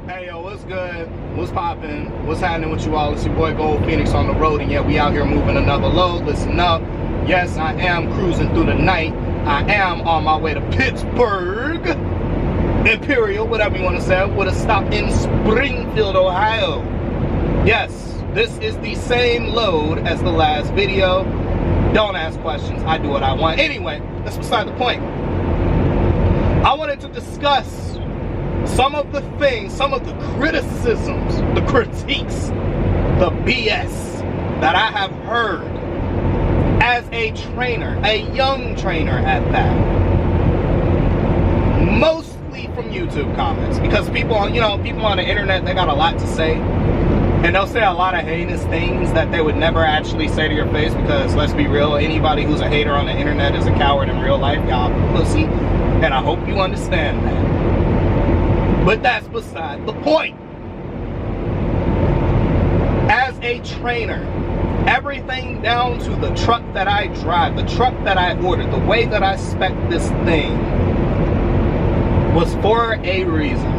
Hey yo, what's good? What's poppin'? What's happening with you all? It's your boy Gold Phoenix on the road, and yeah, we out here moving another load. Listen up. Yes, I am cruising through the night. I am on my way to Pittsburgh, Imperial, whatever you want to say, with a stop in Springfield, Ohio. Yes, this is the same load as the last video. Don't ask questions. I do what I want. Anyway, that's beside the point. I wanted to discuss some of the things, some of the criticisms, the critiques, the BS that I have heard as a trainer, a young trainer at that. Mostly from YouTube comments, because people on, people on the internet, they got a lot to say. And they'll say a lot of heinous things that they would never actually say to your face, because let's be real, anybody who's a hater on the internet is a coward in real life. Y'all pussy. And I hope you understand that. But that's beside the point. As a trainer, everything down to the truck that I drive, the truck that I ordered, the way that I spec this thing was for a reason.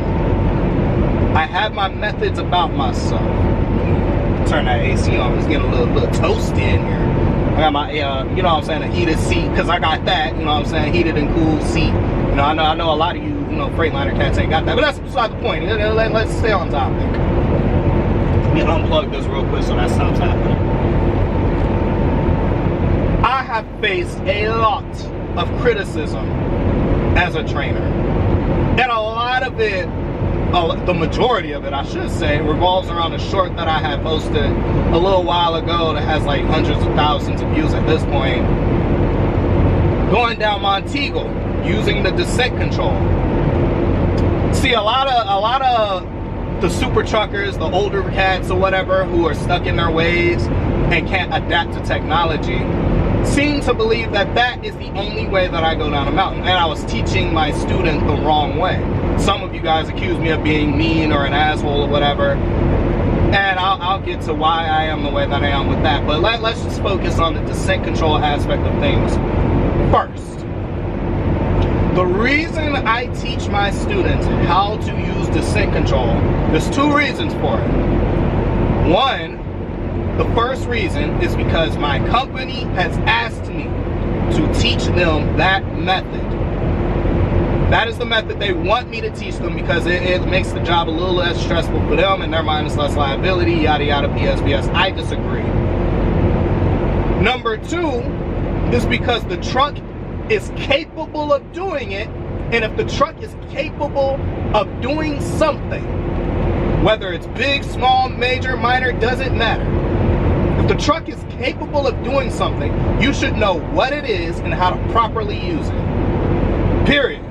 I have my methods about myself. Turn that AC on. It's getting a little toasty in here. I got my, you know what I'm saying, a heated seat, because I got that, you know what I'm saying, heated and cool seat. You know, I know a lot of you, Freightliner cats ain't got that, but that's beside the point. Let's stay on topic. Let me unplug this real quick so that stops happening. I have faced a lot of criticism as a trainer. And a lot of it, the majority of it, I should say, revolves around a short that I had posted a little while ago that has like hundreds of thousands of views at this point. Going down Montego, using the descent control. See, a lot of the super truckers, the older cats or whatever, who are stuck in their ways and can't adapt to technology, seem to believe that that is the only way that I go down a mountain. And I was teaching my student the wrong way. Some of you guys accuse me of being mean or an asshole or whatever, and I'll get to why I am the way that I am with that. But let's just focus on the descent control aspect of things first. The reason I teach my students how to use descent control, there's two reasons for it. One, the first reason is because my company has asked me to teach them that method. That is the method they want me to teach them, because it makes the job a little less stressful for them, and their mind is less liability, yada yada, BS. I disagree. Number two is because the truck is capable of doing it, and if the truck is capable of doing something, whether it's big, small, major, minor, doesn't matter. If the truck is capable of doing something, you should know what it is and how to properly use it. Period.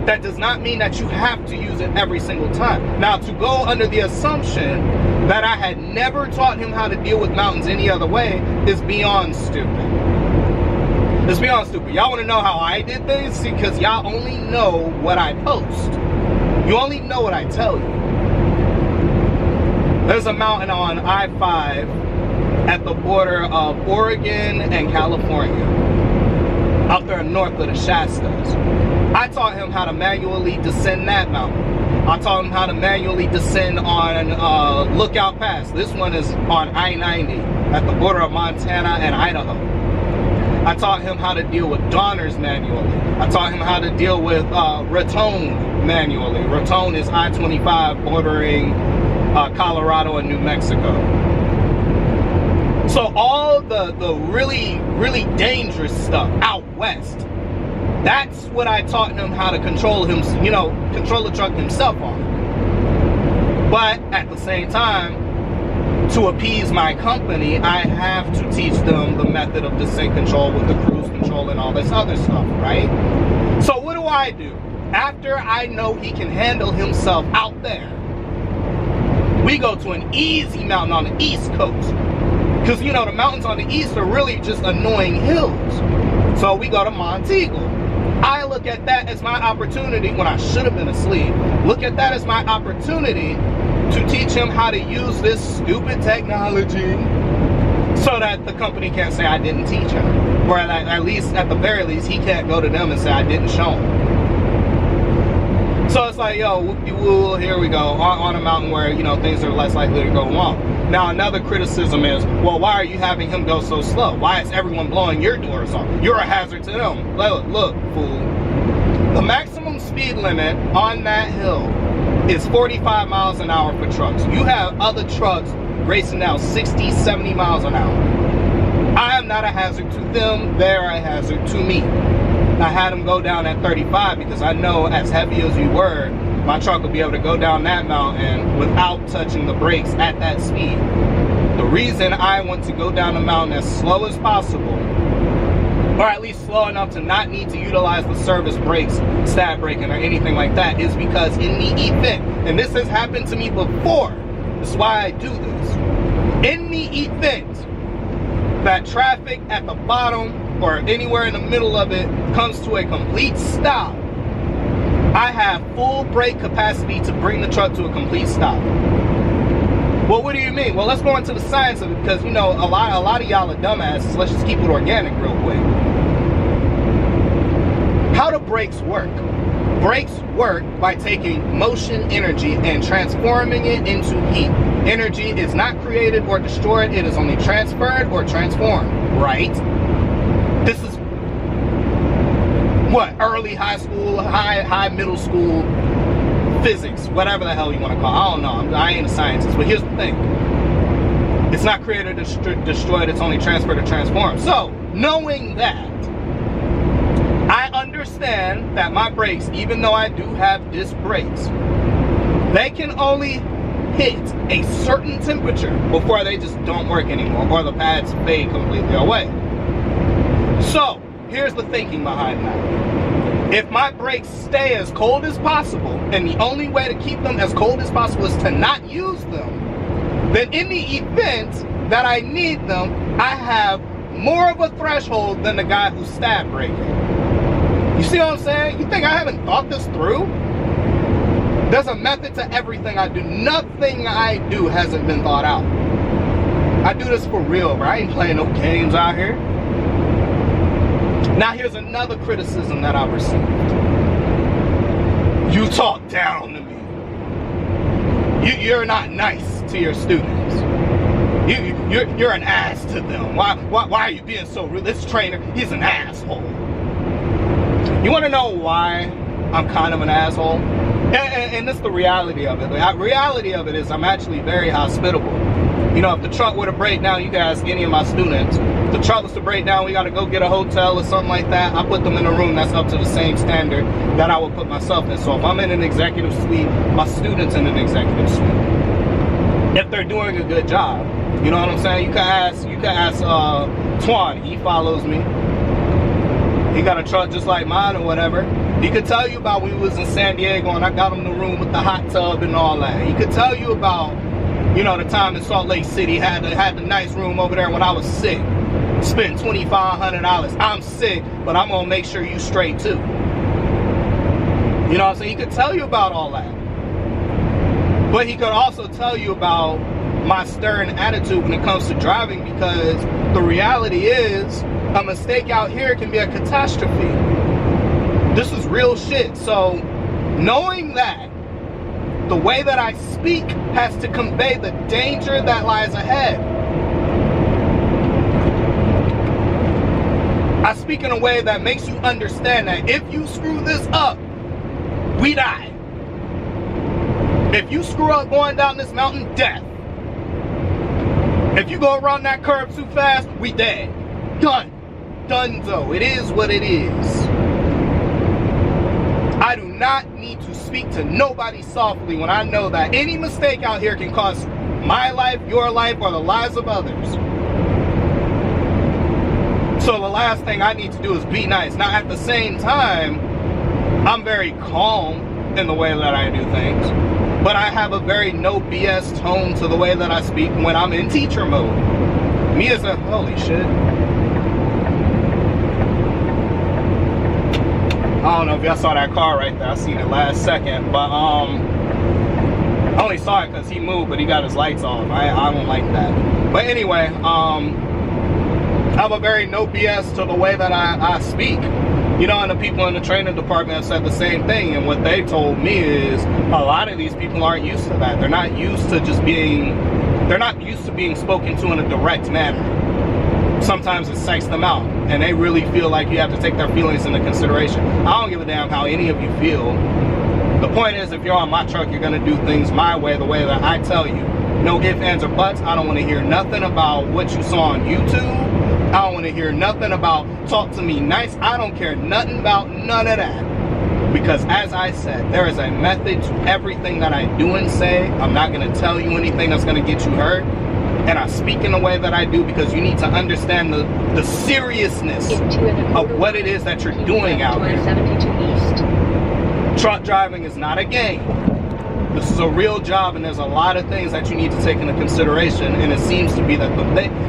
That does not mean that you have to use it every single time. Now, to go under the assumption that I had never taught him how to deal with mountains any other way is beyond stupid. It's beyond stupid. Y'all want to know how I did things? See, because y'all only know what I post. You only know what I tell you. There's a mountain on I-5 at the border of Oregon and California, out there north of the Shastas. I taught him how to manually descend that mountain. I taught him how to manually descend on Lookout Pass. This one is on I-90 at the border of Montana and Idaho. I taught him how to deal with Donners manually. I taught him how to deal with Raton manually. Raton is I-25 bordering Colorado and New Mexico. So all the really, really dangerous stuff out west, that's what I taught him how to control him, control the truck himself on. But at the same time, to appease my company, I have to teach them the method of descent control with the cruise control and all this other stuff, right? So what do? After I know he can handle himself out there, we go to an easy mountain on the East Coast. Because, the mountains on the east are really just annoying hills. So we go to Montego. I look at that as my opportunity, when I should have been asleep, look at that as my opportunity to teach him how to use this stupid technology so that the company can't say I didn't teach him. Or at least, at the very least, he can't go to them and say I didn't show him. So it's like, like, yo, whoop-de-woo, here we go, on a mountain where, you know, things are less likely to go wrong. Now, another criticism is, well, why are you having him go so slow? Why is everyone blowing your doors off? You're a hazard to them. Look, fool. The maximum speed limit on that hill is 45 miles an hour for trucks. You have other trucks racing now 60, 70 miles an hour. I am not a hazard to them. They're a hazard to me. I had them go down at 35 because I know, as heavy as we were, my truck would be able to go down that mountain without touching the brakes at that speed. The reason I want to go down the mountain as slow as possible, or at least slow enough to not need to utilize the service brakes, stab braking, or anything like that, is because in the event, and this has happened to me before, this is why I do this, in the event that traffic at the bottom or anywhere in the middle of it comes to a complete stop, I have full brake capacity to bring the truck to a complete stop. Well, what do you mean? Well, let's go into the science of it, because, you know, a lot of y'all are dumbasses. Let's just keep it organic real quick. How do brakes work? Brakes work by taking motion energy and transforming it into heat. Energy is not created or destroyed. It is only transferred or transformed, right? This is what, early high school, high middle school physics, whatever the hell you want to call it. I don't know. I ain't a scientist, but here's the thing. It's not created or destroyed. It's only transferred or transformed. So, knowing that, I understand that my brakes, even though I do have disc brakes, they can only hit a certain temperature before they just don't work anymore, or the pads fade completely away. So, here's the thinking behind that. If my brakes stay as cold as possible, and the only way to keep them as cold as possible is to not use them, then in the event that I need them, I have more of a threshold than the guy who's stab braking. You see what I'm saying? You think I haven't thought this through? There's a method to everything I do. Nothing I do hasn't been thought out. I do this for real, bro. I ain't playing no games out here. Now here's another criticism that I've received. You talk down to me. You're not nice to your students. You're an ass to them. Why are you being so rude? This trainer, he's an asshole. You want to know why I'm kind of an asshole? And that's the reality of it. The reality of it is I'm actually very hospitable. You know, if the truck were to break down, you can ask any of my students, if the truck was to break down, we got to go get a hotel or something like that, I put them in a room that's up to the same standard that I would put myself in. So if I'm in an executive suite, my student's in an executive suite. If they're doing a good job, you know what I'm saying? You can ask Twan, he follows me. He got a truck just like mine or whatever. He could tell you about when we was in San Diego and I got him the room with the hot tub and all that. He could tell you about, you know, the time in Salt Lake City, had the nice room over there when I was sick. Spent $2,500. I'm sick, but I'm gonna make sure you straight too. You know what I'm saying? He could tell you about all that. But he could also tell you about my stern attitude when it comes to driving, because the reality is a mistake out here can be a catastrophe. This is real shit. So knowing that, the way that I speak has to convey the danger that lies ahead. I speak in a way that makes you understand that if you screw this up, we die. If you screw up going down this mountain, death. If you go around that curve too fast, we dead. Done. Donezo. It is what it is. I do not need to speak to nobody softly when I know that any mistake out here can cost my life, your life, or the lives of others. So the last thing I need to do is be nice. Now at the same time, I'm very calm in the way that I do things, but I have a very no BS tone to the way that I speak when I'm in teacher mode. Me as a, holy shit. I don't know if y'all saw that car right there. I seen it last second, but I only saw it because he moved, but he got his lights off. I don't like that. But anyway, I have a very no BS to the way that I speak. You know, and the people in the training department have said the same thing, and what they told me is a lot of these people aren't used to that. They're not used to they're not used to being spoken to in a direct manner. Sometimes it psychs them out, and they really feel like you have to take their feelings into consideration. I don't give a damn how any of you feel. The point is, if you're on my truck, you're gonna do things my way, the way that I tell you. No ifs, ands, or buts. I don't want to hear nothing about what you saw on YouTube. I don't want to hear nothing about talk to me nice. I don't care nothing about none of that. Because as I said, there is a method to everything that I do and say. I'm not going to tell you anything that's going to get you hurt. And I speak in the way that I do because you need to understand the seriousness of what it is that you're doing out here. Truck driving is not a game. This is a real job, and there's a lot of things that you need to take into consideration, and it seems to be that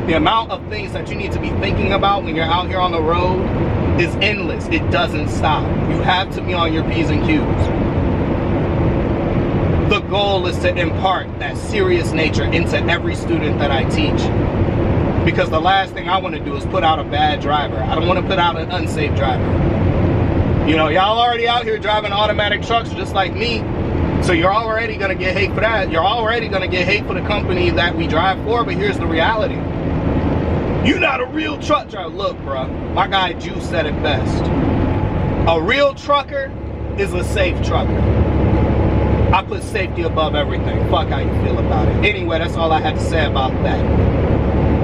the amount of things that you need to be thinking about when you're out here on the road is endless. It doesn't stop. You have to be on your P's and Q's. The goal is to impart that serious nature into every student that I teach, because the last thing I want to do is put out a bad driver. I don't want to put out an unsafe driver. You know, y'all already out here driving automatic trucks just like me. So you're already going to get hate for that. You're already going to get hate for the company that we drive for. But here's the reality. You're not a real truck driver. Look, bro. My guy Juice said it best. A real trucker is a safe trucker. I put safety above everything. Fuck how you feel about it. Anyway, that's all I had to say about that.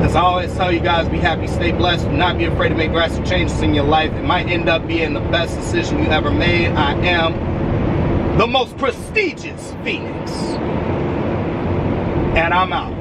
As I always tell you guys, be happy, stay blessed. Do not be afraid to make drastic changes in your life. It might end up being the best decision you ever made. I am the most prestigious Phoenix. And I'm out.